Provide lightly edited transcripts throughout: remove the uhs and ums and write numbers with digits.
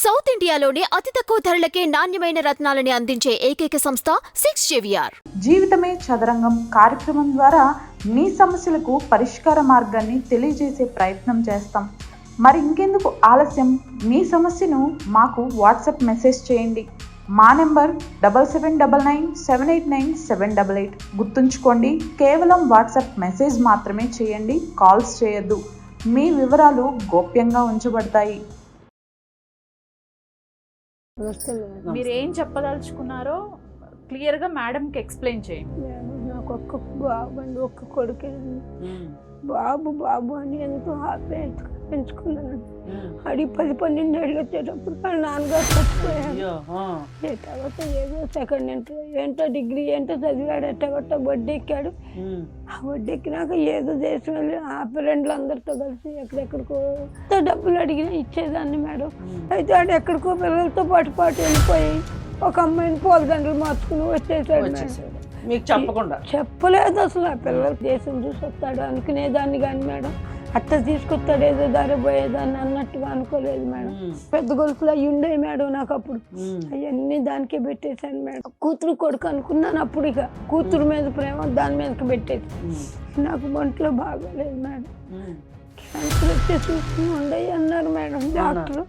South ఇండియాలోనే అతి తక్కువ ధరలకే నాణ్యమైన రత్నాలని అందించే ఏకైక సంస్థ 6JVR. జీవితమే చదరంగం కార్యక్రమం ద్వారా మీ సమస్యలకు పరిష్కార మార్గాన్ని తెలియజేసే ప్రయత్నం చేస్తాం. మరి ఇంకెందుకు ఆలస్యం, మీ సమస్యను మాకు వాట్సాప్ మెసేజ్ చేయండి. మా నెంబర్ 7799789788. గుర్తుంచుకోండి, కేవలం వాట్సాప్ మెసేజ్ మాత్రమే చేయండి, కాల్స్ చేయొద్దు. మీ వివరాలు గోప్యంగా ఉంచబడతాయి. మీరు ఏం చెప్పదలుచుకున్నారో క్లియర్గా మేడంకి ఎక్స్ప్లెయిన్ చేయండి. నాకు ఒక్క బాబు అండి, ఒక్క కొడుకే. బాబు బాబు అని ఎంతో హ్యాపీ పెంచుకున్నాను. అది 10-12 ఏళ్ళు వచ్చేటప్పుడు వాళ్ళ నాన్నగారు చచ్చిపోయాడు. తర్వాత ఏదో సెకండ్ ఇంటర్ ఏంటో డిగ్రీ ఏంటో చదివాడు. ఎట్టగొట్ట వడ్డీ ఎక్కాడు. ఆ వడ్డీ ఎక్కినాక ఏదో దేశం వెళ్ళి ఆ ఫ్రెండ్లు అందరితో కలిసి ఎక్కడెక్కడికో డబ్బులు అడిగినా ఇచ్చేదాన్ని మేడం. అయితే ఆడు ఎక్కడికో పిల్లలతో పాటు వెళ్ళిపోయి ఒక అమ్మాయిని పూలదండలు మార్చుకుని వచ్చేసాడు. మీకు చెప్పకుండా చెప్పలేదు అసలు. ఆ పిల్లలు దేశం చూసి వస్తాడు అనుకునేదాన్ని కానీ మేడం, అట్ట తీసుకొస్తాడు ఏదో దారి పోయేదాన్ని అన్నట్టుగా అనుకోలేదు మేడం. పెద్ద గొలుసులు అవి ఉండేవి మేడం నాకు అప్పుడు. అవన్నీ దానికే పెట్టేశాను మేడం. కూతురు కొడుకు అనుకున్నాను అప్పుడు. ఇక కూతురు మీద ప్రేమ దాని మీదకి పెట్టేది. నాకు ఒంట్లో బాగోలేదు మేడం. క్యాన్సర్ వచ్చే చూసుకుని ఉండయి అన్నారు మేడం డాక్టర్.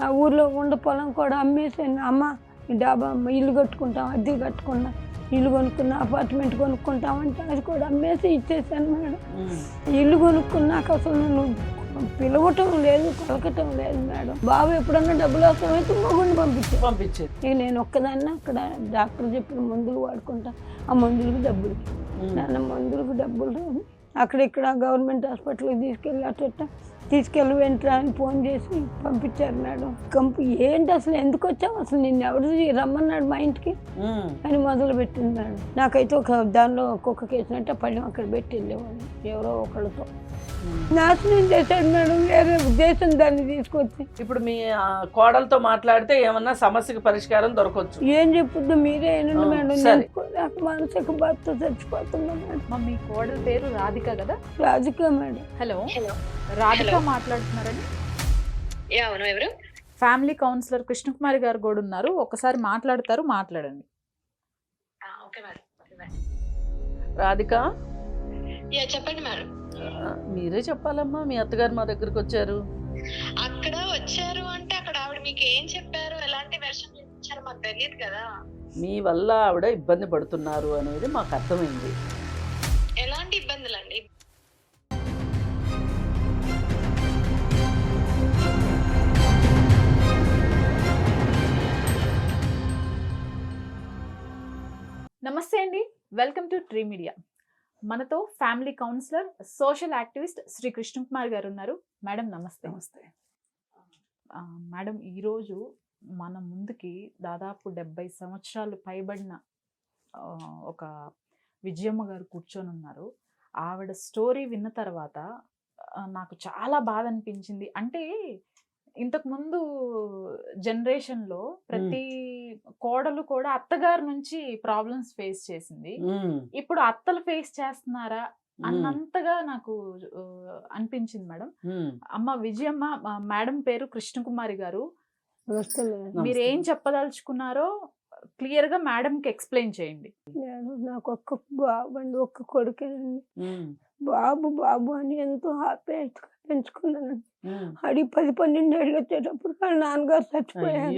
ఆ ఊర్లో ఉండే పొలం కూడా అమ్మేసాను. అమ్మ ఈ డాబా ఇల్లు కట్టుకుంటాం, అద్దె కట్టుకున్నా, ఇల్లు కొనుక్కున్నా, అపార్ట్మెంట్ కొనుక్కుంటామంటే అది కూడా అమ్మేసి ఇచ్చేసాను మేడం. ఇల్లు కొనుక్కున్నాక అసలు నన్ను పిలవటం లేదు, పలకటం లేదు మేడం. బాబు ఎప్పుడన్నా డబ్బులు అవసరమైతే మగుడిని పంపించేది. ఇక నేను ఒక్కదాన్ని అక్కడ డాక్టర్ చెప్పిన మందులు వాడుకుంటా. ఆ మందులకు డబ్బులు, నాన్న మందులకు డబ్బులు అక్కడిక్కడ గవర్నమెంట్ హాస్పిటల్కి తీసుకెళ్ళి అట్ట తీసుకెళ్ళి వెంటరా అని ఫోన్ చేసి పంపించారు మేడం. ఏంటి అసలు ఎందుకు వచ్చావు, అసలు నిన్ను ఎవరు రమ్మన్నాడు మా ఇంటికి అని మొదలు పెట్టింది మేడం. నాకైతే ఒక దానిలో ఒక్కొక్క కేసునంటే పళ్ళం అక్కడ పెట్టి వెళ్ళేవాళ్ళు ఎవరో ఒకళ్ళతో. నాశనం చేశాడు మేడం, వేరే ఉద్దేశం దాన్ని తీసుకొచ్చి. ఇప్పుడు మీ కోడలతో మాట్లాడితే ఏమన్నా సమస్యకి పరిష్కారం దొరకవచ్చు. ఏం చెప్పుద్దు మీరే ఏనండి మేడం. నాకు మానసిక బాధ చచ్చిపోతున్నా మేడం. మీ కోడల పేరు రాధిక కదా? రాధిక మేడం. హలో, రాధిక మాట్లాడుతున్నారండి? అవును, ఎవరు? ఫ్యామిలీ కౌన్సిలర్ కృష్ణకుమారి గారు కూడా ఉన్నారు, ఒకసారి మాట్లాడతారు, మాట్లాడండి. రాధిక చెప్పండి మేడం. మీరే చెప్పాలమ్మా, మీ అత్తగారు మా దగ్గరకు వచ్చారు. అక్కడ వచ్చారు అంటే అక్కడ ఆవిడ మీకు ఏం చెప్పారు, ఎలాంటి వెర్షన్ ఇచ్చారు మాకు తెలియదు కదా. మీ వల్ల ఆవిడ ఇబ్బంది పడుతున్నారు అనేది మాకు అర్థమైంది. ఎలాంటి ఇబ్బందులండి? నమస్తే అండి, వెల్కమ్ టు ట్రీ మీడియా. మనతో family counsellor, social activist Shri Krishnakumar garu ఉన్నారు. మేడం నమస్తే. నమస్తే మేడం, ఈరోజు మన ముందుకి దాదాపు 70 సంవత్సరాలు పైబడిన ఒక విజయమ్మ గారు కూర్చొని ఉన్నారు. ఆవిడ స్టోరీ విన్న తర్వాత నాకు చాలా బాధ అనిపించింది. అంటే ఇంతకుముందు జనరేషన్లో ప్రతి కోడలు కూడా అత్తగారి నుంచి ప్రాబ్లమ్స్ ఫేస్ చేసింది. ఇప్పుడు అత్తలు ఫేస్ చేస్తున్నారా అన్నంతగా నాకు అనిపించింది మేడం. అమ్మ విజయమ్మ, మేడం పేరు కృష్ణకుమారి గారు. మీరు ఏం చెప్పదలుచుకున్నారో క్లియర్ గా మేడంకి ఎక్స్ప్లెయిన్ చేయండి. నాకు ఒక్క బాబు అండి, ఒక్క కొడుకే. బాబు బాబు అని ఎంతో హ్యాపీ పెంచుకున్నాను. అది 10-12 ఏళ్ళు వచ్చేటప్పుడు వాళ్ళ నాన్నగారు చచ్చిపోయాడు.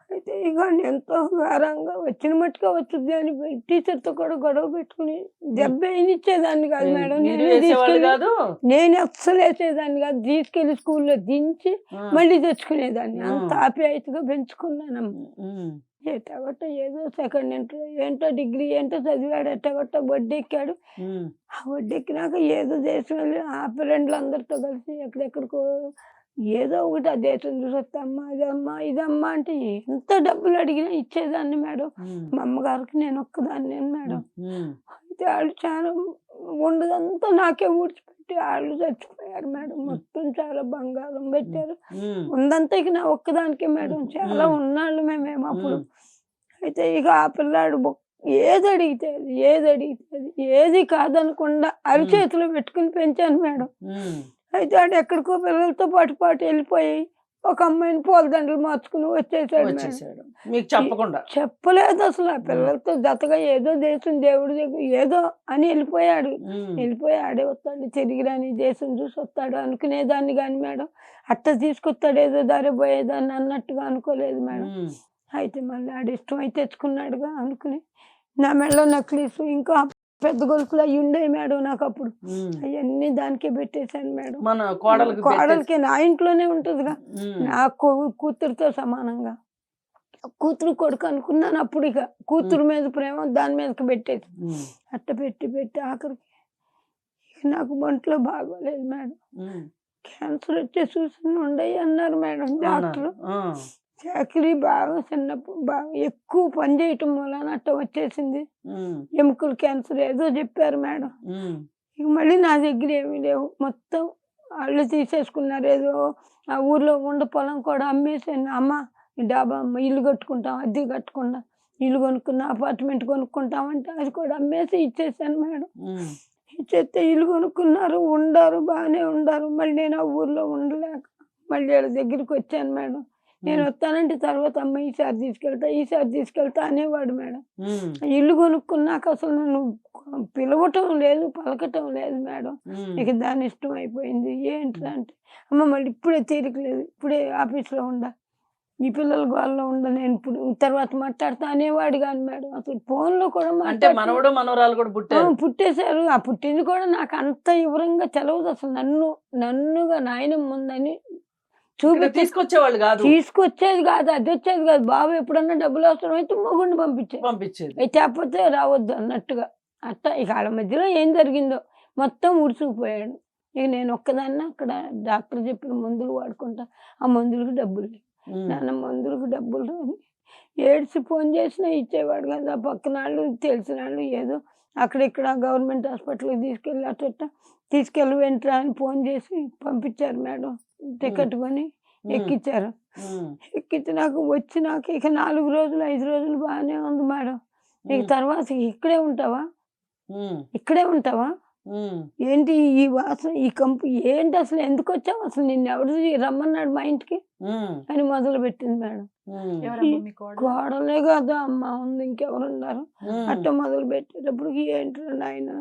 అయితే ఇక ఎంతో గారంగా వచ్చిన మట్టుగా వచ్చింది అని టీచర్తో కూడా గొడవ పెట్టుకుని దెబ్బ ఇచ్చేదాన్ని కాదు మేడం. నేను అస్సలు వేసేదాన్ని కాదు. తీసుకెళ్లి స్కూల్లో దించి మళ్ళీ తెచ్చుకునేదాన్ని. అంత ఆప్యాయతగా పెంచుకున్నానమ్మా. ఎట్టగొట్ట ఏదో సెకండ్ ఇంటర్ ఏంటో డిగ్రీ ఏంటో చదివాడు. ఎట్టగొట్ట వడ్డీ ఎక్కాడు. ఆ వడ్డీ ఎక్కినాక ఏదో దేశం వెళ్ళి ఆ ఫ్రెండ్లు అందరితో కలిసి ఎక్కడెక్కడికో ఏదో ఒకటి ఆ దేశం చూసొస్తామ్మా, ఇదమ్మా ఇదమ్మా అంటే ఎంత డబ్బులు అడిగినా ఇచ్చేదాన్ని మేడం. మా అమ్మగారికి నేను ఒక్కదాన్ని మేడం. అయితే వాళ్ళు చాలా ఉండదంతా నాకే ఊడ్చిపెట్టి వాళ్ళు చచ్చిపోయారు మేడం. మొత్తం చాలా బంగారం పెట్టారు. ఉందంతా ఇక నా ఒక్కదానికే మేడం. చాలా ఉన్నాళ్ళు మేమేమో అప్పుడు. అయితే ఇక ఆ పిల్లాడు ఏది అడిగితే ఏది కాదనకుండా అరిచేతిలో పెట్టుకుని పెంచాను మేడం. అయితే ఆడు ఎక్కడికో పిల్లలతో పాటు వెళ్ళిపోయి ఒక అమ్మాయిని పూలదండలు మార్చుకుని వచ్చేసాడు మేడం. వచ్చేసాడు మీకు చెప్పకుండా. చెప్పలేదు అసలు. ఆ పిల్లలతో జతగా ఏదో దేశం దేవుడి దగ్గర ఏదో అని వెళ్ళిపోయాడు. వెళ్ళిపోయి ఆడే వస్తాడు, తిరిగి రాని దేశం చూసి వస్తాడు అనుకునేదాన్ని కానీ మేడం, అట్ట తీసుకొస్తాడు ఏదో దారి పోయేదాన్ని అన్నట్టుగా అనుకోలేదు మేడం. అయితే మళ్ళీ ఆడి ఇష్టం అయితే తెచ్చుకున్నాడుగా అనుకుని నా మెడలో నక్లీసు ఇంకా పెద్ద గొలుసులు అవి ఉండేవి మేడం నాకు అప్పుడు. అవన్నీ దానికే పెట్టేశాను మేడం. మన కోడలికి నా ఇంట్లోనే ఉంటుందిగా, నా కూతురుతో సమానంగా. కూతురు కొడుకు అనుకున్నాను అప్పుడు. ఇక కూతురు మీద ప్రేమ దాని మీదకి పెట్టేది. అట్ట పెట్టి ఆఖరికి నాకు ఒంట్లో బాగోలేదు మేడం. క్యాన్సర్ వచ్చే సూచనలు ఉండయి అన్నారు మేడం డాక్టర్. చాకరీ బాగా చిన్నప్పుడు బాగా ఎక్కువ పని చేయటం వలన అట్ట వచ్చేసింది. ఎముకలు క్యాన్సర్ ఏదో చెప్పారు మేడం. ఇక మళ్ళీ నా దగ్గర ఏమీ లేవు, మొత్తం వాళ్ళు తీసేసుకున్నారు. ఏదో ఆ ఊర్లో ఉండే పొలం కూడా అమ్మేసాను. అమ్మ ఈ డాబా అమ్మ, ఇల్లు కట్టుకుంటాం, అద్దె కట్టకుండా ఇల్లు కొనుక్కున్నా, అపార్ట్మెంట్ కొనుక్కుంటామంటే అది కూడా అమ్మేసి ఇచ్చేసాను మేడం. ఇచ్చేస్తే ఇల్లు కొనుక్కున్నారు, ఉండారు, బాగానే ఉండారు. మళ్ళీ నేను ఆ ఊర్లో ఉండలేక మళ్ళీ వాళ్ళ దగ్గరికి వచ్చాను మేడం. నేను వస్తానంటే తర్వాత అమ్మ ఈసారి తీసుకెళ్తా అనేవాడు మేడం. ఇల్లు కొనుక్కున్నాక అసలు నన్ను పిలవటం లేదు, పలకటం లేదు మేడం. ఇక దాని ఇష్టం అయిపోయింది. ఏంటి అంటే అమ్మ మళ్ళీ ఇప్పుడే తీరికలేదు, ఇప్పుడే ఆఫీస్లో ఉండా, ఈ పిల్లల గోళ్ళలో ఉండ, నేను ఇప్పుడు తర్వాత మాట్లాడతా అనేవాడు కానీ మేడం. అసలు ఫోన్లో కూడా మనవడు మనవరాలు కూడా పుట్టేశారు. ఆ పుట్టింది కూడా నాకు అంత వివరంగా తెలవదు అసలు. నన్నుగా నాయనమ్మ ఉందని తీసుకొచ్చేవాళ్ళు కాదు, తీసుకొచ్చేది కాదు, అది వచ్చేది కాదు. బాబు ఎప్పుడన్నా డబ్బులు అవసరం అయితే మొగుడిని పంపించేది, లేకపోతే రావద్దు అన్నట్టుగా. అట్లా ఇక వాళ్ళ మధ్యలో ఏం జరిగిందో మొత్తం ఉడుచుకుపోయాడు. ఇక నేను ఒక్కదాన్ని అక్కడ డాక్టర్ చెప్పిన మందులు వాడుకుంటా. ఆ మందులకు డబ్బులు లేవు నాన్న, మందులకు డబ్బులు రాని ఏడ్చి ఫోన్ చేసినా ఇచ్చేవాడు కదా. పక్కన వాళ్ళు తెలిసిన వాళ్ళు ఏదో అక్కడిక్కడ గవర్నమెంట్ హాస్పిటల్కి తీసుకెళ్ళి అట్ట తీసుకెళ్ళి వెంటరా అని ఫోన్ చేసి పంపించారు మేడం. టికెట్ కొని ఎక్కించారు. ఎక్కించి నాకు ఇక 4 రోజులు 5 రోజులు బాగానే ఉంది మేడం. ఇక తర్వాత ఇక్కడే ఉంటావా ఏంటి ఈ వాసన, ఈ కంపు ఏంటి, అసలు ఎందుకు వచ్చావు, అసలు నిన్ను ఎవరు రమ్మన్నాడు మా ఇంటికి అని మొదలు పెట్టింది మేడం. కోడలే కదా అమ్మ ఉంది, ఇంకెవరున్నారు. అట్ట మొదలు పెట్టేటప్పుడు ఏంటో నాయన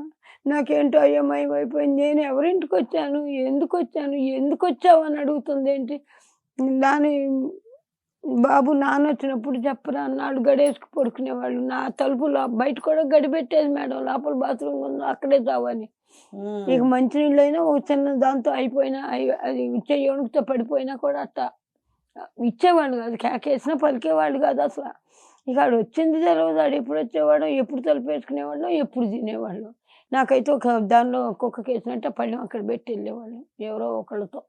నాకేంటో అయ్యమయం అయిపోయింది. నేను ఎవరింటికి వచ్చాను, ఎందుకు వచ్చావు అని అడుగుతుంది. ఏంటి దాని బాబు నాన్న వచ్చినప్పుడు చెప్పరా అన్నాడు. గడేసుకు పడుకునేవాళ్ళు. నా తలుపులో బయట కూడా గడి పెట్టేది మేడం. లోపల బాత్రూమ్ ఉందో అక్కడే తావని. ఇక మంచినీళ్ళు అయినా ఒక చిన్న దాంతో అయిపోయినా అది చెయ్యొణుకుతో పడిపోయినా కూడా అట్ట ఇచ్చేవాళ్ళు కాదు. కేకేసినా పలికేవాళ్ళు కాదు అసలు. ఇక ఆడు వచ్చింది తెలియదు, ఆడు ఎప్పుడు వచ్చేవాడు, ఎప్పుడు తలుపు వేసుకునేవాళ్ళు, ఎప్పుడు తినేవాళ్ళు. నాకైతే ఒక దానిలో కుక్కకి వేసినట్టు పళ్ళెం అక్కడ పెట్టి వెళ్ళేవాళ్ళు ఎవరో ఒకళ్ళతో.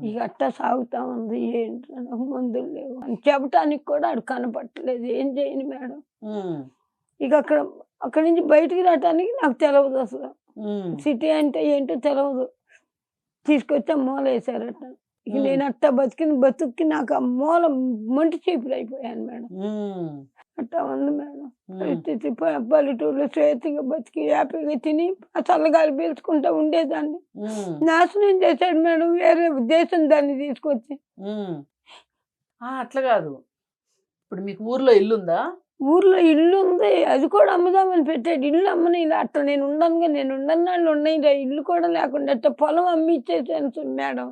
ఇక అట్టా సాగుతా ఉంది. ఏంటో నాకు మందులు లేవు అని చెప్పటానికి కూడా ఆడు కనపట్టలేదు. ఏం చేయను మేడం. ఇక అక్కడి నుంచి బయటికి రావటానికి నాకు తెలియదు అసలు. సిటీ అంటే ఏంటో తెలియదు. తీసుకొచ్చి మూల వేసారట. ఇక నేను అట్టా బతుక్కి నాకు ఆ మూల మంటి చీపులు అయిపోయాను మేడం. అట్టా ఉంది మేడం పరిస్థితి. పల్లెటూరులో స్వేచ్ఛగా బతికి హ్యాపీగా తిని ఆ చల్లగాలి పీల్చుకుంటా ఉండేదాన్ని నాశనం చేశాడు మేడం. వేరే దేశం దాన్ని తీసుకొచ్చి. అట్లా కాదు, ఇప్పుడు మీకు ఊర్లో ఇల్లుందా? ఊర్లో ఇల్లు ఉంది, అది కూడా అమ్ముదామని పెట్టాడు. ఇల్లు అమ్మని ఇలా అట్లా నేను ఉండను వాళ్ళు ఉన్నాయి. ఇల్లు కూడా లేకుండా అట్లా పొలం అమ్మి ఇచ్చేసాను మేడం.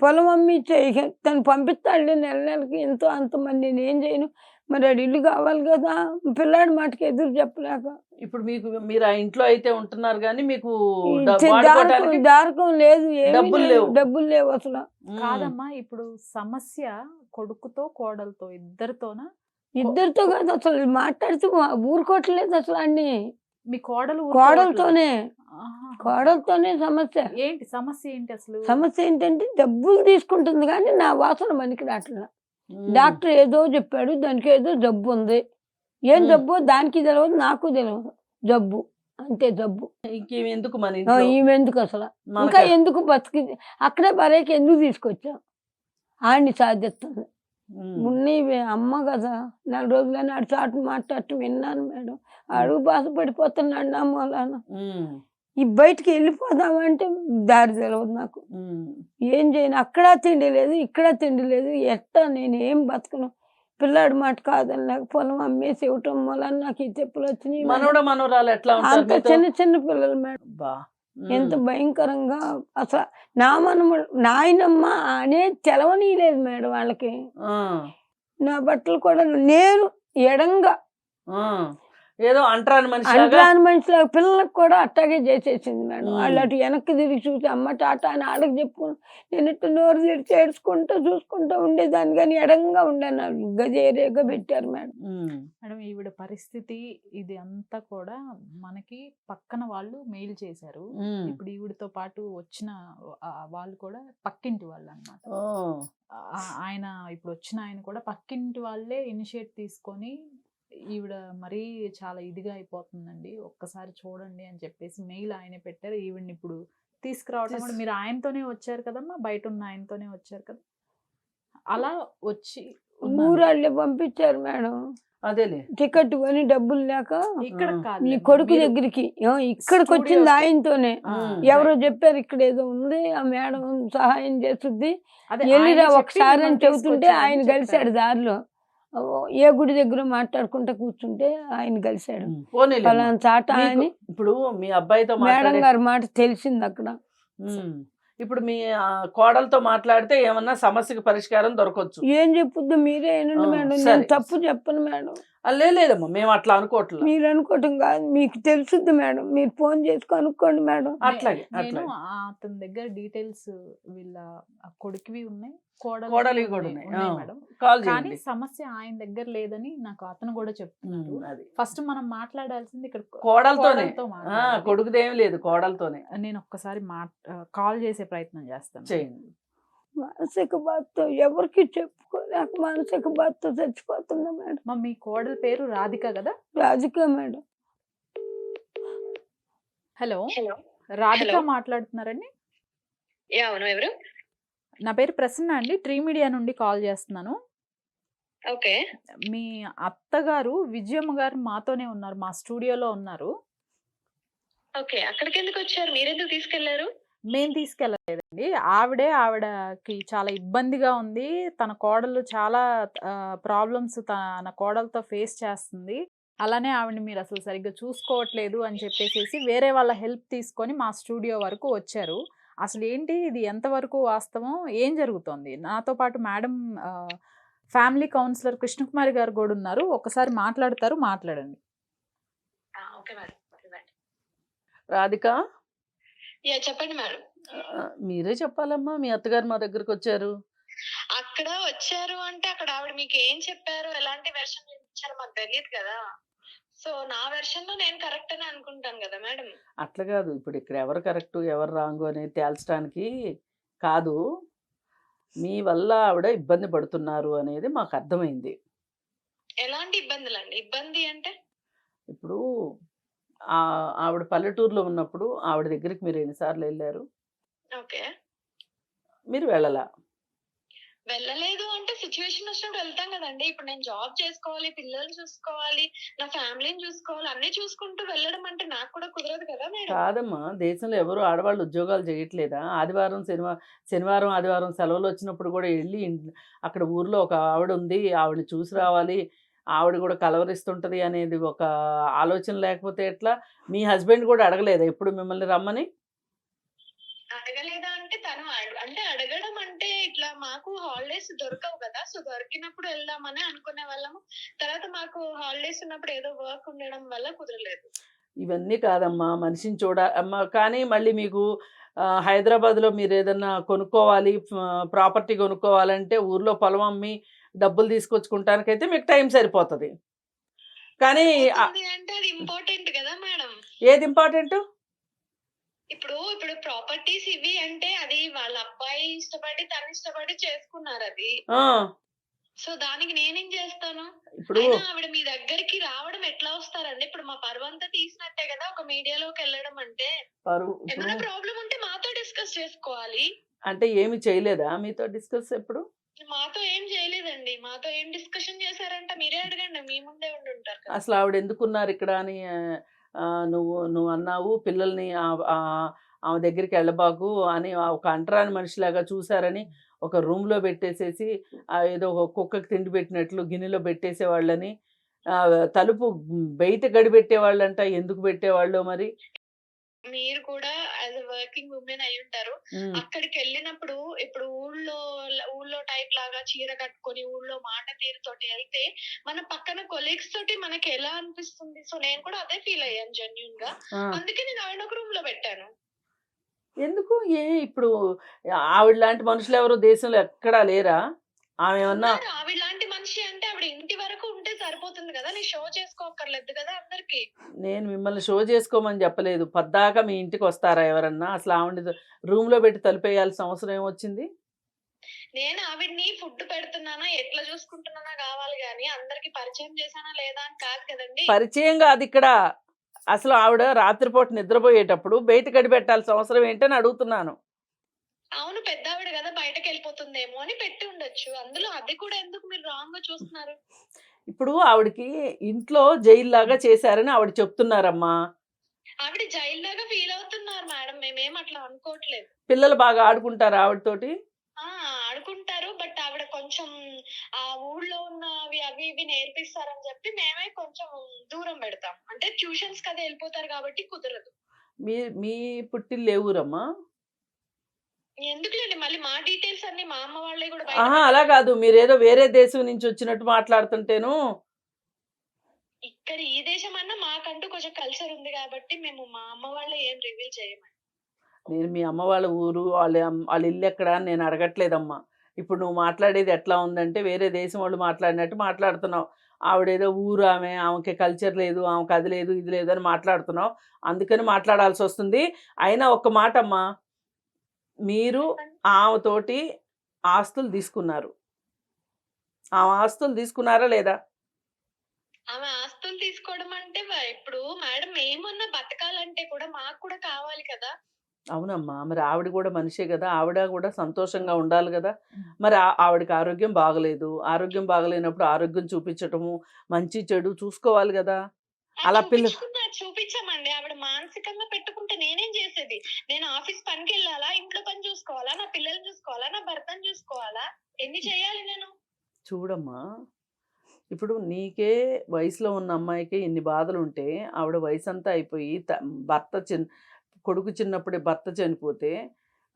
పొలం అమ్మి ఇచ్చే ఇక తను పంపిస్తాడు నెలకి ఎంతో అంతమంది. నేను ఏం చేయను మరి, అది ఇల్లు కావాలి కదా. పిల్లాడి మాటకి ఎదురు చెప్పలేక. ఇప్పుడు మీరు ఆ ఇంట్లో అయితే ఉంటున్నారు కానీ మీకు దారకం లేదు, డబ్బులు లేవు అసలు. కాదమ్మా, ఇప్పుడు సమస్య కొడుకుతో కోడలతో ఇద్దరితోనా? ఇద్దరితో కాదు అసలు, మాట్లాడుతూ ఊరుకోవట్లేదు అసలు. అన్ని మీ కోడలతోనే సమస్య. ఏంటి సమస్య ఏంటి అసలు? సమస్య ఏంటంటే డబ్బులు తీసుకుంటుంది కానీ నా వాసన మనకి రావట్లేదు. డాక్టర్ ఏదో చెప్పాడు, దానికి ఏదో జబ్బు ఉంది. ఏం జబ్బు దానికి తెలియదు, నాకు తెలియదు. జబ్బు అంతే, జబ్బు. ఈమెందుకు అసలు, ఇంకా ఎందుకు బతికి అక్కడే బరేకి ఎందుకు తీసుకొచ్చాం? ఆడిని సాధిస్తుంది ఉన్నవి అమ్మ కదా. 4 రోజులని ఆడు చాటు మాట్లాడటం విన్నాను మేడం. అడుగు బాధపడిపోతున్నాడు నా మూలాన. ఈ బయటికి వెళ్ళిపోదామంటే దారి తెలియదు నాకు. ఉమ్. ఏం చేయను, అక్కడ తిండి లేదు ఇక్కడ తిండి లేదు, ఎట్టా నేను ఏం బతకను. పిల్లాడి మాట కాదని లేక పొలం అమ్మేసి ఇవ్వటం వలన నాకు ఈ చెప్పులు వచ్చినాయి మేడం. మనవడ మనవరాలు ఎట్లా ఉంటారు అంత మీతో? చిన్న చిన్న పిల్లలు మేడం. బా. ఎంత భయంకరంగా అసలు నా మనముడు నాయనమ్మ అనే తెలవనీయలేదు మేడం వాళ్ళకి. నా బట్టలు కూడా నేను ఎడంగా ఏదో అంటరాని మనిషి అంటరాని మనిషిలాగా పిల్లలకు కూడా అట్టాగే చేసేసింది మేడం. వాళ్ళు అటు వెనక్కి తిరిగి చూసి అమ్మ టాటా అని ఆడకి చెప్పుకుని నేను ఇట్లా నోరు తెరిచి ఏడ్చుకుంటూ చూసుకుంటూ ఉండేదాన్ని, కానీ ఎడంగా ఉండాను. గజేరేగా పెట్టారు మేడం. మేడం ఈవిడ పరిస్థితి ఇది అంతా కూడా మనకి పక్కన వాళ్ళు మెయిల్ చేశారు. ఇప్పుడు ఈవిడతో పాటు వచ్చిన వాళ్ళు కూడా పక్కింటి వాళ్ళు అన్నమాట. ఆయన ఇప్పుడు వచ్చిన ఆయన కూడా పక్కింటి వాళ్ళే ఇనిషియేట్ తీసుకొని ఈవిడ మరీ చాలా ఇదిగా అయిపోతుందండి, ఒక్కసారి చూడండి అని చెప్పేసి మెయిల్ ఆయనే పెట్టారు. ఈవిడ్ని ఇప్పుడు తీసుకురావడం కూడా మీరు ఆయనతోనే వచ్చారు కదమ్మా, బయట ఉన్న ఆయనతోనే వచ్చారు కదా, అలా వచ్చి ఊరాళ్ళే పంపించారు మేడం. అదేలే టికెట్ కొని డబ్బులు లేక ఇక్కడ కాదు ఈ కొడుకు దగ్గరికి ఇక్కడికి వచ్చింది ఆయనతోనే. ఎవరో చెప్పారు ఇక్కడ ఏదో ఉంది, ఆ మేడం సహాయం చేస్తుంది వెళ్ళిరా ఒకసారి అని చెబుతుంటే ఆయన కలిశాడు దారిలో. ఏ గుడి దగ్గర మాట్లాడుకుంటా కూర్చుంటే ఆయన కలిశాడు. పలానా చాట అని ఇప్పుడు మీ అబ్బాయితో మేడం గారి మాట తెలిసింది అక్కడ. ఇప్పుడు మీ కోడలతో మాట్లాడితే ఏమన్నా సమస్యకి పరిష్కారం దొరకవచ్చు. ఏం చెప్పుద్దు మీరే ఏనండి మేడం, నేను తప్పు చెప్పను మేడం. లేదమ్మా మేము అట్లా అనుకోవట్లేదు. మీరు అనుకోవటం కాదు, మీకు తెలుసుద్ది మేడం, మీరు ఫోన్ చేసి కనుక్కోండి మేడం. అట్లాగే నేను అతని దగ్గర డీటెయిల్స్ వీళ్ళ కొడుకువి ఉన్నాయి, కోడలి కూడా ఉన్నాయి మేడం. కాల్ కానీ చేయండి. సమస్య ఆయన దగ్గర లేదని నాకు అతను కూడా చెప్తున్నారు. ఫస్ట్ మనం మాట్లాడాల్సింది ఇక్కడ కోడలతోనే, మాట్లాడాలి. కొడుకుదేం లేదు కోడలతోనే. నేను ఒక్కసారి కాల్ చేసే ప్రయత్నం చేస్తాను. చేయండి. మానసిక బాధతో ఎవరికి చెప్పుకోలేక మానసిక బాధతో చచ్చిపోతున్నా మేడం. మీ కోడల పేరు రాధిక కదా? Radhika madam. Hello, hello Radhika మాట్లాడుతున్నారండి? అవును, ఎవరు? నా పేరు ప్రసన్న అండి, ట్రీ మీడియా నుండి కాల్ చేస్తున్నాను. ఓకే. మీ అత్తగారు విజయమ్మ గారు మాతోనే ఉన్నారు, మా స్టూడియోలో ఉన్నారు. ఓకే, అక్కడికి ఎందుకు వచ్చారు? మీరెందుకు తీసుకెళ్లారు? మేము తీసుకెళ్ళలేదండి, ఆవిడకి చాలా ఇబ్బందిగా ఉంది. తన కోడలు చాలా ప్రాబ్లమ్స్ తన కోడలతో ఫేస్ చేస్తుంది. అలానే ఆవిడని మీరు అసలు సరిగ్గా చూసుకోవట్లేదు అని చెప్పేసి వేరే వాళ్ళ హెల్ప్ తీసుకొని మా స్టూడియో వరకు వచ్చారు. అసలు ఏంటి ఇది, ఎంతవరకు వాస్తవం, ఏం జరుగుతోంది? నాతో పాటు మేడం ఫ్యామిలీ కౌన్సిలర్ కృష్ణకుమారి గారు కూడా ఉన్నారు, ఒకసారి మాట్లాడతారు, మాట్లాడండి. Okay madam. రాధిక చెప్పండి మేడం. మీరే చెప్పాలమ్మా, మీ అత్తగారు మా దగ్గరకు వచ్చారు. అక్కడ వచ్చారు అంటే అక్కడ ఆవిడ మీకు ఏం చెప్పారు, ఎలాంటి వెర్షన్ ఇచ్చారు మాకు తెలియదు కదా. సో నా వెర్షన్ లో నేను కరెక్ట్ అని అనుకుంటాను కదా మేడం. అట్లా కాదు, ఇప్పుడు ఇక్కడ ఎవరు కరెక్ట్ ఎవరు రాంగు అనేది తేల్చడానికి కాదు, మీ వల్ల ఆవిడ ఇబ్బంది పడుతున్నారు అనేది మాకు అర్థమైంది. ఎలాంటి ఇబ్బందులు అండి? ఇబ్బంది అంటే ఇప్పుడు ఆవిడ పల్లెటూరులో ఉన్నప్పుడు ఆవిడ దగ్గరికి మీరు ఎన్నిసార్లు వెళ్ళారు? ఓకే, మీరు వెళ్ళలా? వెళ్ళలేదు అంటే సిచ్యువేషన్ వచ్చినప్పుడు వెళ్తాం కదండి. ఇప్పుడు నేను జాబ్ చేసుకోవాలి, పిల్లల్ని చూసుకోవాలి, నా ఫ్యామిలీని చూసుకోవాలి, అన్ని చూసుకుంటూ వెళ్ళడం అంటే నాకు కూడా కుదరదు కదా మేడం. కాదమ్మా, దేశంలో ఎవరు ఆడవాళ్ళు ఉద్యోగాలు చేయట్లేదా? ఆదివారం శనివారం ఆదివారం సెలవులు వచ్చినప్పుడు కూడా వెళ్ళి అక్కడ ఊర్లో ఒక ఆవిడ ఉంది, ఆవిడని చూసి రావాలి, ఆవిడ కూడా కలవరిస్తుంటది అనేది ఒక ఆలోచన లేకపోతే ఎట్లా? మీ హస్బెండ్ కూడా అడగలేదా ఎప్పుడు మిమ్మల్ని రమ్మని? అడగలేదా అంటే తను అంటే అడగడం అంటే ఇట్లా మాకు హాలిడేస్ దొరకవు కదా, సో దొరికినప్పుడు వెళ్దామని అనుకునే వాళ్ళము. తర్వాత మాకు హాలిడేస్ ఉన్నప్పుడు ఏదో వర్క్ ఉండడం వల్ల కుదరలేదు. ఇవన్నీ కాదమ్మా, మనిషిని అమ్మా. కానీ మళ్ళీ మీకు హైదరాబాద్లో మీరు ఏదన్నా కొనుక్కోవాలి, ప్రాపర్టీ కొనుక్కోవాలంటే ఊర్లో పొలం అమ్మి డబ్బులు తీసుకొచ్చుకుంటానికైతే మీకు టైం సరిపోతుంది. కానీ అంటే అది ఇంపార్టెంట్ కదా మేడం. ఏది ఇంపార్టెంట్? ఇప్పుడు ప్రాపర్టీస్ ఇవి అంటే అది వాళ్ళ అబ్బాయి ఇష్టపడి తను ఇష్టపడి చేసుకున్నారు అది. సో దానికి నేనేం చేస్తాను? ఇప్పుడు ఆవిడ మీ దగ్గరికి రావడం ఎట్లా వస్తారండి? ఇప్పుడు మా పరువు అంతా తీసినట్టే కదా ఒక మీడియాలోకి వెళ్ళడం అంటే. ఏమైనా ప్రాబ్లం ఉంటే మాతో డిస్కస్ చేసుకోవాలి. అంటే ఏమి చేయలేదా మీతో డిస్కస్? ఎప్పుడు మాతో ఏం చేయలేదండి. మాతో ఏం డిస్కషన్ చేశారంటే మీరే అడగండి, మీ ముందే ఉండి ఉంటారు. అసలు ఆవిడ ఎందుకున్నారు ఇక్కడ అని నువ్వు నువ్వు అన్నావు పిల్లల్ని ఆమె దగ్గరికి వెళ్ళబాకు అని ఒక అంటరాని మనిషిలాగా చూశారని ఒక రూమ్లో పెట్టేసేసి ఏదో ఒక కుక్కకి తిండి పెట్టినట్లు గిన్నెలో పెట్టేసేవాళ్ళని, తలుపు బయట గడిపెట్టేవాళ్ళంట. ఎందుకు పెట్టేవాళ్ళు మరి? మీరు కూడా యాజ్ ఎ వర్కింగ్ ఉమెన్ అయి ఉంటారు. అక్కడికి వెళ్ళినప్పుడు ఇప్పుడు ఊళ్ళో టైప్ లాగా చీర కట్టుకొని ఊళ్ళో మాట తీరుతోటి వెళ్తే మన పక్కన కొలీగ్స్ తోటి మనకి ఎలా అనిపిస్తుంది? సో నేను కూడా అదే ఫీల్ అయ్యాను జెన్యూన్ గా. అందుకే నేను ఆవిడ ఒక రూమ్ లో పెట్టాను. ఎందుకు? ఇప్పుడు ఆవిడ లాంటి మనుషులు ఎవరు దేశంలో ఎక్కడా లేరా? ఆమె ఏమన్నా ఆవిడ లాంటి మనిషి అంటే ఆవిడ ఇంటి వరకు ఉంటే సరిపోతుంది కదా, నేను షో చేసుకోకర్లేదు కదా అందరికి. నేను మిమ్మల్ని షో చేసుకోమని చెప్పలేదు. పద్దాక మీ ఇంటికి వస్తారా ఎవరన్నా? అసలు ఆవిడ రూమ్ లో పెట్టి తలిపేయాల్సిన అవసరం ఏమొచ్చింది? నేను ఆవిడ్ని ఫుడ్ పెడుతున్నానా ఎట్లా చూసుకుంటున్నానా కావాలి గానీ అందరికి పరిచయం చేశానా లేదా అని కాదు కదండి. పరిచయం కాదు ఇక్కడ. అసలు ఆవిడ రాత్రిపూట నిద్రపోయేటప్పుడు బయట గడిపెట్టాల్సిన అవసరం ఏంటని అడుగుతున్నాను. అవును, పెద్ద ఆవిడ కదా బయటకు వెళ్ళిపోతుందేమో అని పెట్టి ఉండొచ్చు. అందులో అది కూడా ఎందుకు మీరు రాంగ్ గా చూస్తున్నారు? ఇప్పుడు ఆవిడకి ఇంట్లో జైల్లాగా చేశారని ఆవిడ చెప్తున్నారమ్మా. ఆవిడ జైల్లాగా ఫీల్ అవుతున్నారు మేడం, మేమేం అట్లా అనుకోవట్లేదు. పిల్లలు బాగా ఆడుకుంటారు ఆవిడతోటి? ఆడుకుంటారు, బట్ ఆవిడ కొంచెం ఆ ఊళ్ళో ఉన్నవి అవి ఇవి నేర్పిస్తారని చెప్పి మేమే కొంచెం దూరం పెడతాం. అంటే ట్యూషన్స్ కదా వెళ్ళిపోతారు కాబట్టి కుదరదు. మీ పుట్టిల్లు ఏ ఊరమ్మా? ఎందుకులేండి మళ్ళీ మా డీటెయిల్స్ అన్ని మా అమ్మ వాళ్ళే కూడా అలా కాదు, మీరేదో వేరే దేశం నుంచి వచ్చినట్టు మాట్లాడుతుంటేను. ఇక్కడ ఈ దేశం అన్నా మాకంటూ కొంచెం కల్చర్ ఉంది కాబట్టి మేము మా అమ్మ వాళ్ళే ఏం రివీల్ చేయము. నేను మీ అమ్మ వాళ్ళ ఊరు వాళ్ళ ఇల్లు ఎక్కడ అని నేను అడగట్లేదమ్మా. ఇప్పుడు నువ్వు మాట్లాడేది ఎట్లా ఉందంటే వేరే దేశం వాళ్ళు మాట్లాడినట్టు మాట్లాడుతున్నావు. ఆవిడేదో ఊరు ఆమెకి కల్చర్ లేదు, ఆమెకు అది లేదు ఇది లేదు అని మాట్లాడుతున్నావు. అందుకని మాట్లాడాల్సి వస్తుంది. అయినా ఒక్క మాట అమ్మా, మీరు ఆమెతోటి ఆస్తులు తీసుకున్నారు. ఆమె ఆస్తులు తీసుకున్నారా లేదా? ఆమె ఆస్తులు తీసుకోవడం అంటే ఇప్పుడు మేడం ఏమన్నా బతకాలంటే కూడా మాకు కూడా కావాలి కదా. అవునమ్మా, మరి ఆవిడ కూడా మనిషే కదా, ఆవిడ కూడా సంతోషంగా ఉండాలి కదా. మరి ఆవిడకి ఆరోగ్యం బాగలేదు. ఆరోగ్యం బాగలేనప్పుడు ఆరోగ్యం చూపించటము, మంచి చెడు చూసుకోవాలి కదా. అలా చూపించామండి. ఆవిడ మానసికంగా పెట్టుకుంటే నేనేం చేసేది? నేను ఆఫీస్ పనికి వెళ్ళాలా, ఇంట్లో పని చూసుకోవాలా, నా పిల్లల్ని చూసుకోవాలా, నా భర్తను చూసుకోవాలా, ఎన్ని చేయాలి నేను? చూడమ్మా, ఇప్పుడు నీకే వయసులో ఉన్న అమ్మాయికి ఇన్ని బాధలు ఉంటే ఆవిడ వయసు అంతా అయిపోయి కొడుకు చిన్నప్పుడే భర్త చనిపోతే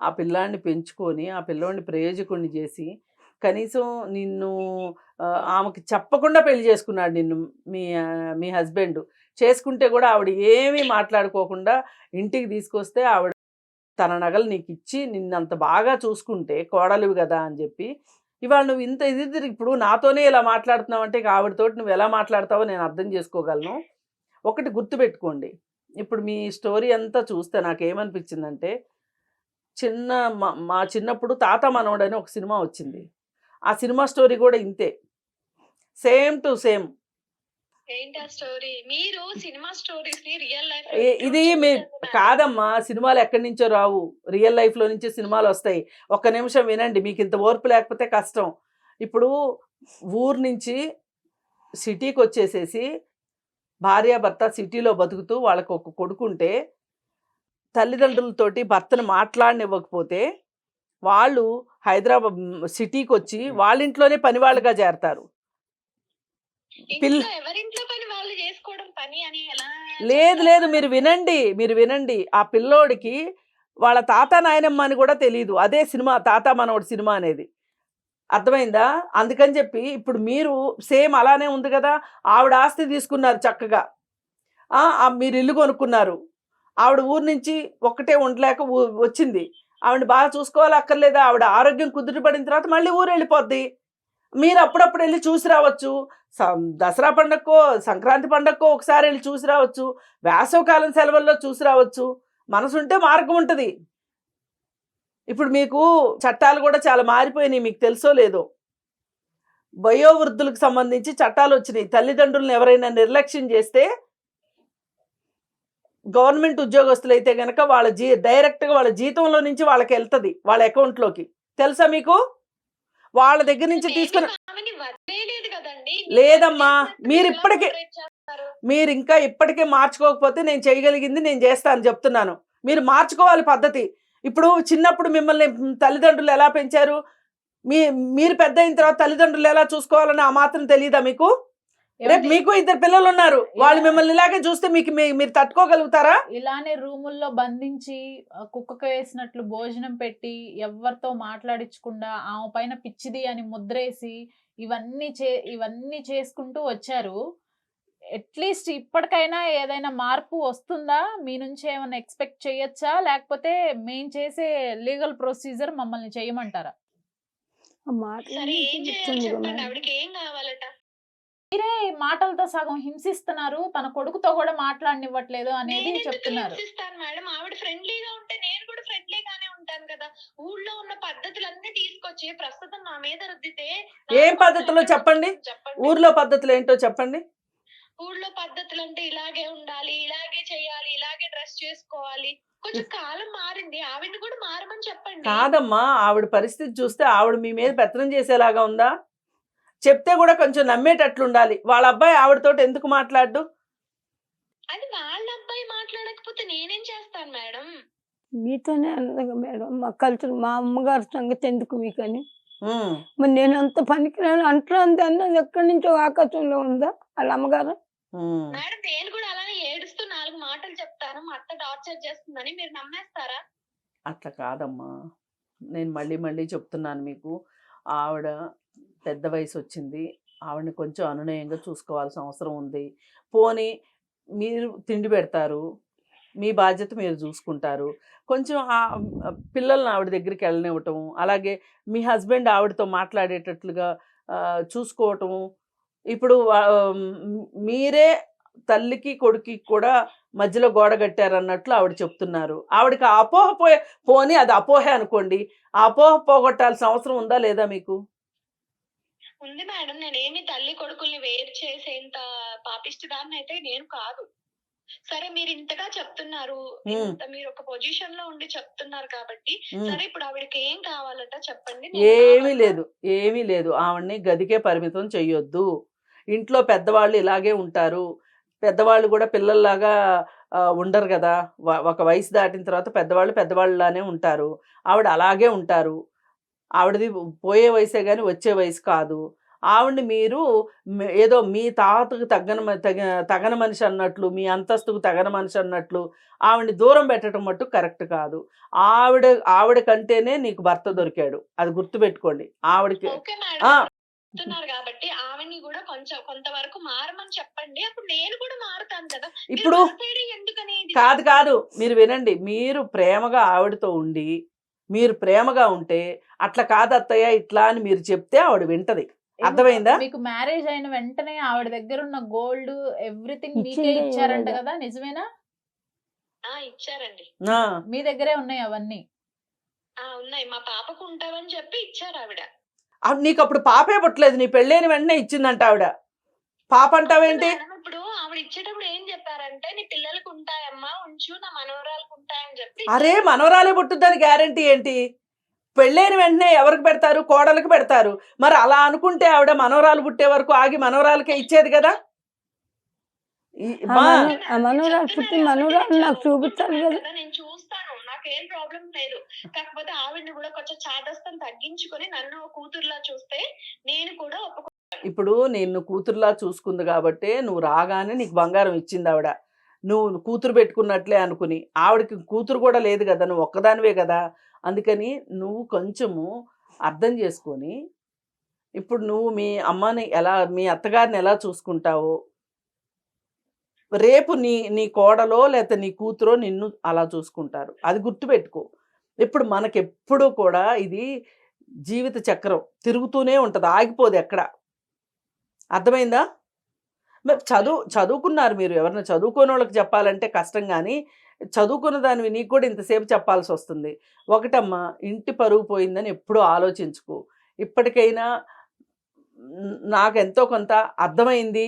ఆ పిల్లాడిని పెంచుకొని ఆ పిల్లోడిని ప్రయోజకుడిని చేసి కనీసం నిన్ను ఆమెకి చెప్పకుండా పెళ్లి చేసుకున్నాడు నిన్ను మీ హస్బెండ్. చేసుకుంటే కూడా ఆవిడ ఏమీ మాట్లాడుకోకుండా ఇంటికి తీసుకొస్తే ఆవిడ తన నగలు నీకు ఇచ్చి నిన్నంత బాగా చూసుకుంటే కోడలివి కదా అని చెప్పి ఇవాళ నువ్వు ఇంత ఇప్పుడు నాతోనే ఇలా మాట్లాడుతున్నావు అంటే ఆవిడతోటి నువ్వు ఎలా మాట్లాడతావో నేను అర్థం చేసుకోగలను. ఒకటి గుర్తుపెట్టుకోండి, ఇప్పుడు మీ స్టోరీ అంతా చూస్తే నాకేమనిపించిందంటే మా చిన్నప్పుడు తాత మనవడని ఒక సినిమా వచ్చింది. ఆ సినిమా స్టోరీ కూడా ఇంతే, సేమ్ టు సేమ్. ఇది కాదమ్మా, సినిమాలు ఎక్కడి నుంచో రావు, రియల్ లైఫ్లో నుంచి సినిమాలు వస్తాయి. ఒక్క నిమిషం వినండి, మీకు ఇంత ఓర్పు లేకపోతే కష్టం. ఇప్పుడు ఊరు నుంచి సిటీకి వచ్చేసేసి భార్యాభర్త సిటీలో బతుకుతూ వాళ్ళకు ఒక కొడుకుంటే తల్లిదండ్రులతోటి భర్తను మాట్లాడనివ్వకపోతే వాళ్ళు హైదరాబాద్ సిటీకి వచ్చి వాళ్ళ ఇంట్లోనే పని వాళ్ళుగా చేరతారు. లేదు, మీరు వినండి. ఆ పిల్లోడికి వాళ్ళ తాత నాయనమ్మ అని కూడా తెలియదు. అదే సినిమా తాత మనవడు సినిమా అనేది, అర్థమైందా? అందుకని చెప్పి ఇప్పుడు మీరు సేమ్ అలానే ఉంది కదా. ఆవిడ ఆస్తి తీసుకున్నారు చక్కగా, మీరు ఇల్లు కొనుక్కున్నారు. ఆవిడ ఊరు నుంచి ఒక్కటే ఉండలేక వచ్చింది. ఆవిడని బాగా చూసుకోవాలి అక్కర్లేదా? ఆవిడ ఆరోగ్యం కుదుటపడిన తర్వాత మళ్ళీ ఊరు వెళ్ళిపోద్ది. మీరు అప్పుడప్పుడు వెళ్ళి చూసి రావచ్చు. దసరా పండగకో సంక్రాంతి పండగకో ఒకసారి వెళ్ళి చూసి రావచ్చు. వేసవకాలం సెలవుల్లో చూసి రావచ్చు. మనసుంటే మార్గం ఉంటుంది. ఇప్పుడు మీకు చట్టాలు కూడా చాలా మారిపోయినాయి, మీకు తెలుసో లేదో. వయోవృద్ధులకు సంబంధించి చట్టాలు వచ్చినాయి. తల్లిదండ్రులను ఎవరైనా నిర్లక్ష్యం చేస్తే గవర్నమెంట్ ఉద్యోగస్తులు అయితే కనుక వాళ్ళ డైరెక్ట్గా వాళ్ళ జీతంలో నుంచి వాళ్ళకి వెళ్తుంది, వాళ్ళ అకౌంట్లోకి. తెలుసా మీకు? వాళ్ళ దగ్గర నుంచి తీసుకుని లేదమ్మా, మీరు ఇప్పటికే మీరు ఇంకా ఇప్పటికే మార్చుకోకపోతే నేను చేయగలిగింది నేను చేస్తాను చెప్తున్నాను. మీరు మార్చుకోవాలి పద్ధతి. ఇప్పుడు చిన్నప్పుడు మిమ్మల్ని తల్లిదండ్రులు ఎలా పెంచారు, మీరు పెద్ద అయిన తర్వాత తల్లిదండ్రులు ఎలా చూసుకోవాలని ఆ మాత్రం తెలియదా మీకు? రేపు మీకు 2 పిల్లలు ఉన్నారు, వాళ్ళు మిమ్మల్ని ఇలాగే చూస్తే మీకు మీరు తట్టుకోగలుగుతారా? ఇలానే రూముల్లో బంధించి కుక్కకు వేసినట్లు భోజనం పెట్టి ఎవరితో మాట్లాడించకుండా ఆమె పైన పిచ్చిది అని ముద్రేసి ఇవన్నీ చేసుకుంటూ వచ్చారు. అట్లీస్ట్ ఇప్పటికైనా ఏదైనా మార్పు వస్తుందా? మీ నుంచి ఏమైనా ఎక్స్పెక్ట్ చేయొచ్చా, లేకపోతే మేము చేసే లీగల్ ప్రొసీజర్ మమ్మల్ని చేయమంటారా? మీరే మాటలతో సగం హింసిస్తున్నారు, తన కొడుకుతో కూడా మాట్లాడనివ్వట్లేదు అనేది చెప్తున్నారు. మేడం ఆవిడ ఫ్రెండ్లీగా ఉంటే నేను కూడా ఫ్రెండ్లీగానే ఉంటాను కదా. ఊళ్ళో ఉన్న పద్ధతులన్నీ తీసుకొచ్చి ప్రస్తుతం నా మీద రుద్దితే ఏం పద్ధతులు చెప్పండి, ఊర్లో పద్ధతులు ఏంటో చెప్పండి. ఊళ్ళో పద్ధతులు అంటే ఇలాగే ఉండాలి, ఇలాగే చేయాలి, ఇలాగే డ్రెస్ చేసుకోవాలి. కొంచెం కాలం మారింది, ఆవిడని కూడా మారమని చెప్పండి. కాదమ్మా, ఆవిడ పరిస్థితి చూస్తే ఆవిడ మీ మీద పెత్తనం చేసేలాగా ఉందా? చెప్తే కూడా కొంచెం నమ్మేటట్లు ఉండాలి. వాళ్ళ అబ్బాయి ఆవిడతోటి ఎందుకు మాట్లాడు? అది వాళ్ళ అబ్బాయి మాట్లాడకపోతే నేనేం చేస్తాను మేడం? మీతోనే అన్నగా మేడం, మా కల్చర్, మా అమ్మగారి సంగతి ఎందుకు మీకని. మరి నేను అంత పనికిరాను అంటున్నాను అన్నది ఎక్కడి నుంచో ఆకాశంలో ఉందా వాళ్ళ అమ్మగారు? మేడం నేను కూడా అలానే ఏడుస్తూ 4 మాటలు చెప్తాను, మా అత్త టార్చర్ చేస్తుందని, మీరు నమ్మేస్తారా? అట్లా కాదమ్మా, నేను మళ్ళీ చెప్తున్నాను మీకు. ఆవిడ పెద్ద వయసు వచ్చింది, ఆవిడని కొంచెం అనునయంగా చూసుకోవాల్సిన అవసరం ఉంది. పోనీ మీరు తిండి పెడతారు, మీ బాధ్యత మీరు చూసుకుంటారు. కొంచెం పిల్లల్ని ఆవిడ దగ్గరికి వెళ్ళనివ్వటం, అలాగే మీ హస్బెండ్ ఆవిడతో మాట్లాడేటట్లుగా చూసుకోవటము. ఇప్పుడు మీరే తల్లికి కొడుకి కూడా మధ్యలో గోడ కట్టారన్నట్లు ఆవిడ చెప్తున్నారు. ఆవిడకి అపోహ పోనీ అది అపోహే అనుకోండి, ఆ అపోహ పోగొట్టాల్సిన అవసరం ఉందా లేదా మీకు? ఉంది మేడం, నేనేమి తల్లి కొడుకుల్ని వేరు చేసేంత పాపిష్టిదాన్ని అయితే నేను కాదు. సరే మీరు ఇంతగా చెప్తున్నారు, మీరు ఒక పొజిషన్ లో ఉండి చెప్తున్నారు కాబట్టి సరే ఇప్పుడు ఆవిడకి ఏం కావాలట చెప్పండి. ఏమీ లేదు, ఆవిడ్ని గదికే పరిమితం చెయ్యొద్దు. ఇంట్లో పెద్దవాళ్ళు ఇలాగే ఉంటారు, పెద్దవాళ్ళు కూడా పిల్లల్లాగా ఉండరు కదా. ఒక వయసు దాటిన తర్వాత పెద్దవాళ్ళలానే ఉంటారు, ఆవిడ అలాగే ఉంటారు. ఆవిడది పోయే వయసే కానీ వచ్చే వయసు కాదు. ఆవిడ్ని మీరు ఏదో మీ తాతకు తగన మనిషి అన్నట్లు, మీ అంతస్తుకు తగన మనిషి అన్నట్లు ఆవిడ్ని దూరం పెట్టడం మట్టు కరెక్ట్ కాదు. ఆవిడ కంటేనే నీకు భర్త దొరికాడు, అది గుర్తుపెట్టుకోండి. ఆవిడకి కాబట్టి ఆవిడ్ని కూడా కొంతవరకు మారమని చెప్పండి, అప్పుడు నేను కూడా మారుతాను కదా. ఇప్పుడు కాదు, మీరు వినండి. మీరు ప్రేమగా ఆవిడతో ఉండి, మీరు ప్రేమగా ఉంటే అట్లా కాదు అత్తయ్య ఇట్లా అని మీరు చెప్తే ఆవిడ వింటది. అర్థమైందా? మీకు మ్యారేజ్ అయిన వెంటనే ఆవిడ దగ్గర ఉన్న గోల్డ్ ఎవ్రీథింగ్ మీకే ఇచ్చారంట కదా, నిజమేనా? ఇచ్చారండి. మీ దగ్గరే ఉన్నాయి అవన్నీ? ఉన్నాయి, మా పాపకు ఉంటావని చెప్పి ఇచ్చారు ఆవిడ. నీకు అప్పుడు పాపే పుట్టలేదు, నీ పెళ్ళైన వెంటనే ఇచ్చిందంట ఆవిడ. పాప అంటావేంటి? ఇప్పుడు ఆవిడ ఇచ్చేటప్పుడు ఏం చెప్పారంటే నీ పిల్లలకు ఉంటాయమ్మా ఉంచు, నా మనవరాలకు ఉంటాయని చెప్పి. అరే మనవరాలే పుట్టుద్దని గ్యారంటీ ఏంటి? పెళ్ళైన వెంటనే ఎవరికి పెడతారు? కోడలకు పెడతారు. మరి అలా అనుకుంటే ఆవిడ మనవరాలు పుట్టే వరకు ఆగి మనవరాలకే ఇచ్చేది కదా. మనవరాలు పుట్టి మనవరాలు నాకు చూపించాలి కదా. నేను చూస్తాను, నాకేం ప్రాబ్లం లేదు. కాకపోతే ఆవిడని కూడా కొంచెం చాదస్తం తగ్గించుకొని నన్ను కూతురులా చూస్తే నేను కూడా ఇప్పుడు నేను కూతురులా చూసుకుంది కాబట్టి నువ్వు రాగానే నీకు బంగారం ఇచ్చింది ఆవిడ. నువ్వు కూతురు పెట్టుకున్నట్లే అనుకుని, ఆవిడకి కూతురు కూడా లేదు కదా, నువ్వు ఒక్కదానివే కదా. అందుకని నువ్వు కొంచెము అర్థం చేసుకొని, ఇప్పుడు నువ్వు మీ అమ్మని మీ అత్తగారిని ఎలా చూసుకుంటావో, రేపు నీ కోడలో లేకపోతే నీ కూతురో నిన్ను అలా చూసుకుంటారు. అది గుర్తుపెట్టుకో. ఇప్పుడు మనకెప్పుడు కూడా ఇది జీవిత చక్రం తిరుగుతూనే ఉంటుంది, ఆగిపోదు ఎక్కడ. అర్థమైందా? చదువుకున్నారు మీరు, ఎవరైనా చదువుకోని వాళ్ళకి చెప్పాలంటే కష్టం, కానీ చదువుకున్న దానివి నీకు కూడా ఇంతసేపు చెప్పాల్సి వస్తుంది. ఒకటమ్మా, ఇంటి పరుగు పోయిందని ఎప్పుడూ ఆలోచించుకో. ఇప్పటికైనా నాకు ఎంతో కొంత అర్థమైంది,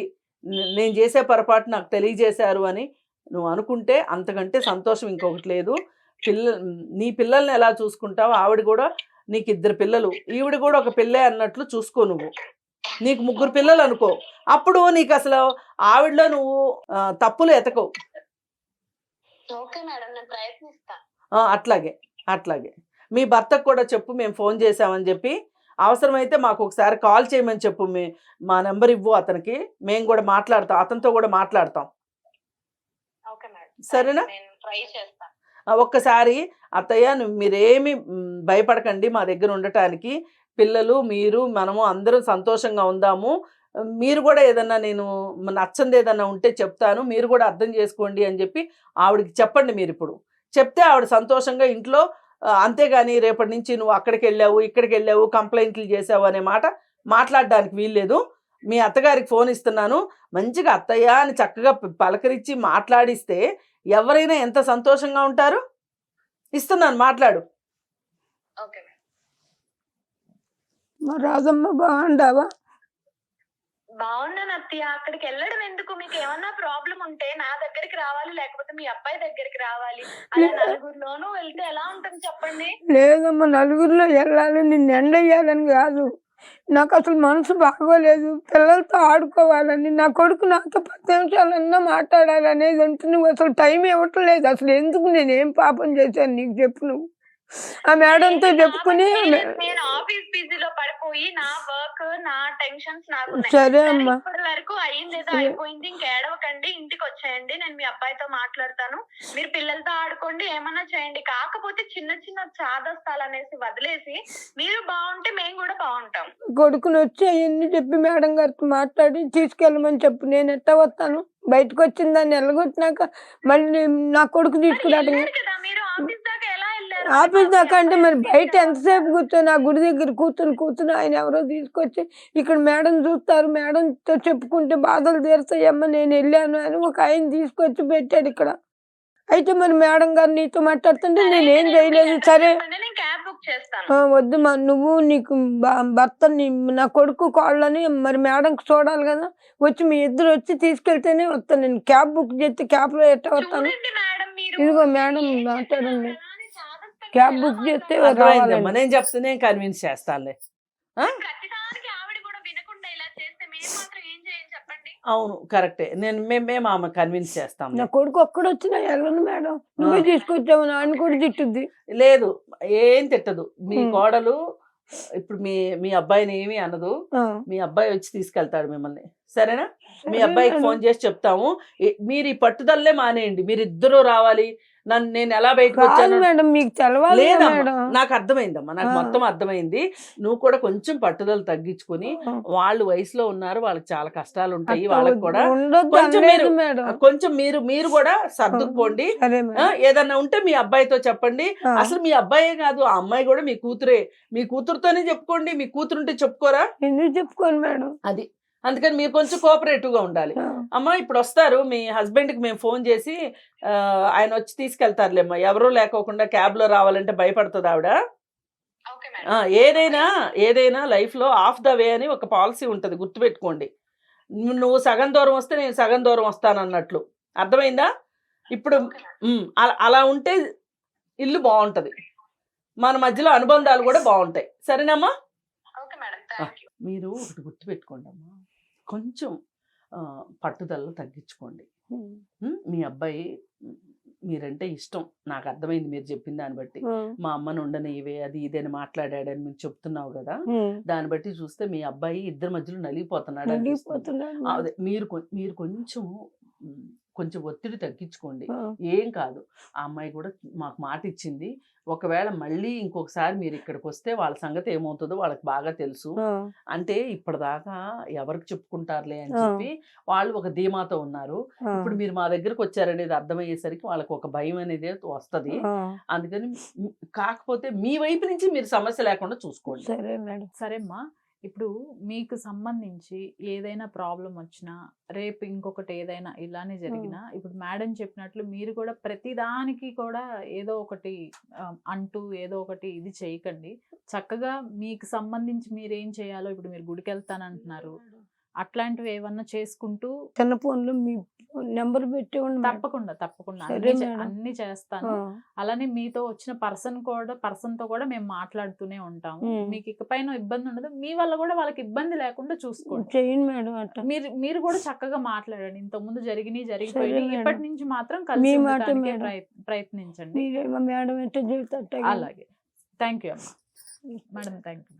నేను చేసే పొరపాటు నాకు తెలియజేశారు అని నువ్వు అనుకుంటే అంతకంటే సంతోషం ఇంకొకటి లేదు. నీ పిల్లల్ని ఎలా చూసుకుంటావో ఆవిడ కూడా, నీకు 2 పిల్లలు, ఈవిడ కూడా ఒక పిల్లే అన్నట్లు చూసుకో నువ్వు. నీకు 3 పిల్లలు అనుకో, అప్పుడు నీకు అసలు ఆవిడలో నువ్వు తప్పులు ఎతకవు. ఓకే మేడం, నేను ప్రయత్నిస్తా. అట్లాగే అట్లాగే మీ భర్తకు కూడా చెప్పు, మేము ఫోన్ చేసామని చెప్పి. అవసరమైతే మాకు ఒకసారి కాల్ చేయమని చెప్పు, మా నెంబర్ ఇవ్వు అతనికి, మేము కూడా మాట్లాడతాం, అతనితో కూడా మాట్లాడతాం. ఓకే మేడం, సరేనా? నేను ట్రై చేస్తా. ఒక్కసారి అత్తయ్య మీరేమి భయపడకండి, మా దగ్గర ఉండటానికి పిల్లలు మీరు మనము అందరం సంతోషంగా ఉందాము, మీరు కూడా ఏదన్నా నేను నచ్చంది ఏదన్నా ఉంటే చెప్తాను, మీరు కూడా అర్థం చేసుకోండి అని చెప్పి ఆవిడకి చెప్పండి. మీరు ఇప్పుడు చెప్తే ఆవిడ సంతోషంగా ఇంట్లో, అంతేగాని రేపటి నుంచి నువ్వు అక్కడికి వెళ్ళావు ఇక్కడికి వెళ్ళావు కంప్లైంట్లు చేసావు అనే మాట మాట్లాడడానికి వీల్లేదు. మీ అత్తగారికి ఫోన్ ఇస్తున్నాను, మంచిగా అత్తయ్య అని చక్కగా పలకరించి మాట్లాడిస్తే ఎవరైనా ఎంత సంతోషంగా ఉంటారు. ఇస్తున్నాను, మాట్లాడు. Okay madam. మా రాజమ్మ బాగుండావా? బాగున్నాను అత్తయ్య. అక్కడికి వెళ్ళడం ఎందుకు? మీకు ఏమన్నా ప్రాబ్లం ఉంటే నా దగ్గరికి రావాలి, లేకపోతే మీ అబ్బాయి దగ్గరికి రావాలి. అలా నలుగురిలోనూ వెళ్తే ఎలా ఉంటుంది చెప్పండి? లేదమ్మా, నలుగురిలో వెళ్ళాలి, నిన్ను ఎండయ్యాలని కాదు, నాకు అసలు మనసు బాగోలేదు, పిల్లలతో ఆడుకోవాలని, నా కొడుకు నాతో 10 నిమిషాలన్నా మాట్లాడాలనేది ఉంటే నువ్వు అసలు టైం ఇవ్వట్లేదు. అసలు ఎందుకు, నేనేం పాపం చేశాను నీకు చెప్పు నువ్వు? ఆ మేడంతో చెప్పుకుని నేను ఆఫీస్ బిజీలో పడిపోయి నా వర్క్ నా టెన్షన్స్ నాకు సరే అమ్మా, ఇప్పటి వరకు అయ్యిందేదో అయిపోయింది, ఇంకేడవకండి, ఇంటికి వచ్చేయండి, నేను మీ అబ్బాయితో మాట్లాడతాను, మీరు పిల్లలతో ఆడుకోండి, ఏమన్నా చేయండి. కాకపోతే చిన్న చిన్న చాదస్తాలు అనేసి వదిలేసి మీరు బాగుంటే మేము కూడా బాగుంటాం. కొడుకుని వచ్చి అవన్నీ చెప్పి మేడం గారితో మాట్లాడి తీసుకెళ్ళమని చెప్పు. నేను ఎట్టా వస్తాను? బయటకు వచ్చిన దాన్ని ఎల్లగొట్టినాక మళ్ళీ నా కొడుకు తీసుకురావడం కదా మీరు ఆఫీస్ దాకా ఎలా వెళ్ళారు? ఆఫీస్ దాకా అంటే మరి బయట ఎంతసేపు కూర్చొని, ఆ గుడి దగ్గర కూర్చొని ఆయన ఎవరో తీసుకొచ్చి ఇక్కడ మేడం చూస్తారు, మేడంతో చెప్పుకుంటే బాధలు తీరుతాయమ్మా, నేను వెళ్ళాను అని ఒక ఆయన తీసుకొచ్చి పెట్టాడు ఇక్కడ. అయితే మరి మేడం గారు నీతో మాట్లాడుతుంటే నేనేం చేయలేదు. సరే వద్దుమా, నువ్వు నీకు భర్త నా కొడుకు కాళ్ళని మరి మేడంకి చూడాలి కదా, వచ్చి మీ ఇద్దరు వచ్చి తీసుకెళ్తేనే వస్తాను. నేను క్యాబ్ బుక్ చేస్తే క్యాబ్లో ఎట్లా వస్తాను? ఇదిగో మేడం మాట్లాడండి, క్యాబ్ బుక్ చేస్తే రావాలండి. నేను చెప్తే కన్విన్స్ చేస్తానులే. అవును కరెక్టే, మేము ఆమె కన్విన్స్ చేస్తాం. నా కొడుకు ఒక్కడొచ్చినా వెళ్ళను మేడం, నువ్వే తీసుకొచ్చావు, నాన్న కూడా తిట్టుద్ది. లేదు, ఏం తిట్టదు మీ కోడలు. ఇప్పుడు మీ అబ్బాయిని ఏమి అనదు, మీ అబ్బాయి వచ్చి తీసుకెళ్తాడు మిమ్మల్ని. సరేనా? మీ అబ్బాయికి ఫోన్ చేసి చెప్తాము. మీరు ఈ పట్టుదలే మానేయండి, మీరు ఇద్దరు రావాలి. నేను ఎలా బయటకు వచ్చాను మేడం, మీకు తెలవాలి. నాకు అర్థమైందమ్మా, నాకు మొత్తం అర్థమైంది. నువ్వు కూడా కొంచెం పట్టుదల తగ్గించుకుని, వాళ్ళు వయసులో ఉన్నారు, వాళ్ళకి చాలా కష్టాలు ఉంటాయి, వాళ్ళకి కూడా కొంచెం మీరు కూడా సర్దుకుపోండి. ఏదన్నా ఉంటే మీ అబ్బాయితో చెప్పండి. అసలు మీ అబ్బాయే కాదు, ఆ అమ్మాయి కూడా మీ కూతురే, మీ కూతురుతోనే చెప్పుకోండి. మీ కూతురుంటే చెప్పుకోరా? ఎందుకు చెప్పుకోండి మేడం? అది అందుకని మీరు కొంచెం కోఆపరేటివ్ గా ఉండాలి. అమ్మా ఇప్పుడు వస్తారు, మీ హస్బెండ్ కి మేము ఫోన్ చేసి ఆయన వచ్చి తీసుకెళ్తారులేమ్మా. ఎవరూ లేకోకుండా క్యాబ్ లో రావాలంటే భయపడుతుంది ఆవిడ. ఏదైనా లైఫ్ లో ఆఫ్ ద వే అని ఒక పాలసీ ఉంటది, గుర్తుపెట్టుకోండి. నువ్వు సగం దూరం వస్తే నేను సగం దూరం వస్తాను అన్నట్లు. అర్థమైందా? ఇప్పుడు అలా ఉంటే ఇల్లు బాగుంటది, మన మధ్యలో అనుబంధాలు కూడా బాగుంటాయి. సరేనమ్మా? మీరు ఒకటి గుర్తుపెట్టుకోండి అమ్మా, కొంచెం పట్టుదల తగ్గించుకోండి. మీ అబ్బాయి మీరంటే ఇష్టం, నాకు అర్థమైంది మీరు చెప్పిన దాన్ని బట్టి. మా అమ్మను ఉండని ఇవే అది ఇదని మాట్లాడాడని మీరు చెప్తున్నావు కదా, దాన్ని బట్టి చూస్తే మీ అబ్బాయి ఇద్దరి మధ్యలో నలిగిపోతున్నాడు. అదే మీరు కొంచెం ఒత్తిడి తగ్గించుకోండి, ఏం కాదు. ఆ అమ్మాయి కూడా మాకు మాట ఇచ్చింది, ఒకవేళ మళ్ళీ ఇంకొకసారి మీరు ఇక్కడికి వస్తే వాళ్ళ సంగతి ఏమవుతుందో వాళ్ళకి బాగా తెలుసు. అంటే ఇప్పటిదాకా ఎవరికి చెప్పుకుంటారులే అని చెప్పి వాళ్ళు ఒక ధీమాతో ఉన్నారు. ఇప్పుడు మీరు మా దగ్గరకు వచ్చారనేది అర్థమయ్యేసరికి వాళ్ళకి ఒక భయం అనేది వస్తుంది. అందుకని కాకపోతే మీ వైపు నుంచి మీరు సమస్య లేకుండా చూసుకోండి. సరే మేడం. సరేమ్మా, ఇప్పుడు మీకు సంబంధించి ఏదైనా ప్రాబ్లం వచ్చినా, రేపు ఇంకొకటి ఏదైనా ఇలానే జరిగినా, ఇప్పుడు మేడం చెప్పినట్లు మీరు కూడా ప్రతిదానికి కూడా ఏదో ఒకటి అంటూ ఏదో ఒకటి ఇది చేయకండి. చక్కగా మీకు సంబంధించి మీరేం చేయాలో, ఇప్పుడు మీరు గుడికి వెళ్తానంటున్నారు, అట్లాంటివి ఏమన్నా చేసుకుంటూ చిన్న ఫోన్లో మీ నెంబర్ పెట్టేవాడి మేడం. తప్పకుండా తప్పకుండా సరే మేడం. అన్ని చేస్తాను. అలానే మీతో వచ్చిన పర్సన్ తో కూడా మేము మాట్లాడుతూనే ఉంటాము. మీకు ఇకపైన ఇబ్బంది ఉండదు, మీ వల్ల కూడా వాళ్ళకి ఇబ్బంది లేకుండా చూసుకోండి. చేయండి మేడం అట్లా. మీరు కూడా చక్కగా మాట్లాడండి. ఇంత ముందు జరిగిపోయి సరే మేడం. ఇప్పటి నుంచి మాత్రం మీ కలిసి మాట ఉండటానికే మేడం. ప్రయత్నించండి. మీరేమో మేడం ఎట్లా చెబుతా అలాగే. థ్యాంక్ యూ అమ్మా. Madam thank you.